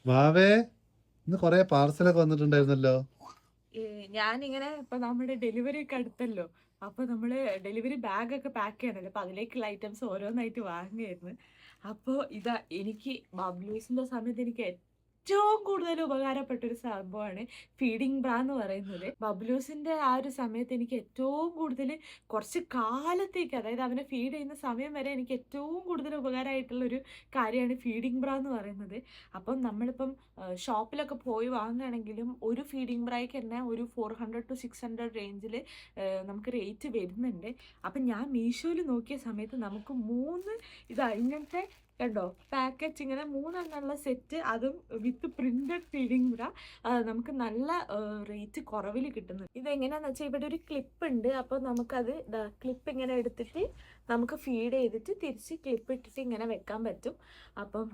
വാവേ ഇന്ന് കൊറേ പാർസലൊക്കെ വന്നിട്ടുണ്ടായിരുന്നല്ലോ. ഞാനിങ്ങനെ ഇപ്പൊ നമ്മുടെ ഡെലിവറി ഒക്കെ അടുത്തല്ലോ. അപ്പൊ നമ്മള് ഡെലിവറി ബാഗ് ഒക്കെ പാക്ക് ചെയ്യണല്ലോ. അപ്പൊ അതിലേക്കുള്ള ഐറ്റംസ് ഓരോന്നായിട്ട് വാങ്ങിയായിരുന്നു. അപ്പൊ ഇതാ എനിക്ക് ബബ്ലൂസിന്റെ സമയത്ത് എനിക്ക് ഏറ്റവും കൂടുതൽ ഉപകാരപ്പെട്ട ഒരു സംഭവമാണ് ഫീഡിംഗ് ബ്രാ എന്ന് പറയുന്നത്. ബബ്ലൂസിന്റെ ആ ഒരു സമയത്ത് എനിക്ക് ഏറ്റവും കൂടുതൽ കുറച്ച് കാലത്തേക്ക്, അതായത് അവനെ ഫീഡ് ചെയ്യുന്ന സമയം വരെ എനിക്ക് ഏറ്റവും കൂടുതൽ ഉപകാരമായിട്ടുള്ള ഒരു കാര്യമാണ് ഫീഡിംഗ് ബ്രാ എന്ന് പറയുന്നത്. അപ്പം നമ്മളിപ്പം ഷോപ്പിലൊക്കെ പോയി വാങ്ങുകയാണെങ്കിലും ഒരു ഫീഡിംഗ് ബ്രായ്ക്ക് തന്നെ ഒരു 400 to 600 റേഞ്ചിൽ നമുക്ക് റേറ്റ് വരുന്നുണ്ട്. അപ്പം ഞാൻ മീഷോയിൽ നോക്കിയ സമയത്ത് നമുക്ക് 3 ഇങ്ങനത്തെ കണ്ടോ പാക്കറ്റ്, ഇങ്ങനെ 3 സെറ്റ്, അതും വിത്ത് പ്രിന്റഡ് ഫീഡിംഗ് ബ്രാ നമുക്ക് നല്ല റേറ്റ് കുറവിൽ കിട്ടുന്നു. ഇതെങ്ങനെയാണെന്ന് വെച്ചാൽ ഇവിടെ ഒരു ക്ലിപ്പ് ഉണ്ട്. അപ്പോൾ നമുക്കത് ക്ലിപ്പ് ഇങ്ങനെ എടുത്തിട്ട് നമുക്ക് ഫീഡ് ചെയ്തിട്ട് തിരിച്ച് ക്ലിപ്പ് ഇട്ടിട്ട് ഇങ്ങനെ വെക്കാൻ പറ്റും. അപ്പം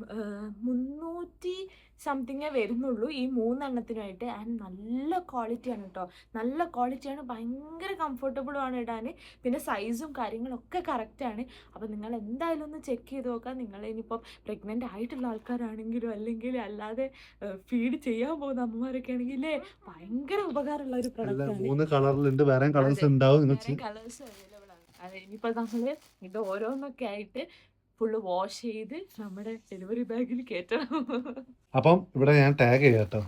300 സംതിങ്ങേ വരുന്നുള്ളൂ ഈ 3 ആൻഡ് നല്ല ക്വാളിറ്റിയാണ് കേട്ടോ. നല്ല ക്വാളിറ്റിയാണ്, ഭയങ്കര കംഫർട്ടബിളുമാണ് ഇടാൻ. പിന്നെ സൈസും കാര്യങ്ങളൊക്കെ കറക്റ്റാണ്. അപ്പം നിങ്ങൾ എന്തായാലും ഒന്ന് ചെക്ക് ചെയ്ത് നോക്കാം. നിങ്ങൾ ഇനിയിപ്പം പ്രഗ്നൻ്റ് ആയിട്ടുള്ള ആൾക്കാരാണെങ്കിലും അല്ലെങ്കിൽ അല്ലാതെ ഫീഡ് ചെയ്യാൻ പോകുന്ന അമ്മമാരൊക്കെ ആണെങ്കിലേ ഭയങ്കര ഉപകാരമുള്ള ഒരു പ്രൊഡക്റ്റാണ്. 3 കളറിലുണ്ട്, വേറെ കളേഴ്സ് ഉണ്ടാവും. വേറെ കളേഴ്സ് അവൈലബിൾ ആണ്. അതെ, ഇനിയിപ്പോൾ നമ്മൾ ഇത് ഓരോന്നൊക്കെ ആയിട്ട് ഫുള്ള് വാഷ് ചെയ്ത് നമ്മുടെ ഡെലിവറി ബാഗിൽ കയറ്റണം. അപ്പം ഇവിടെ ഞാൻ ടാഗ് ചെയ്യാം കേട്ടോ.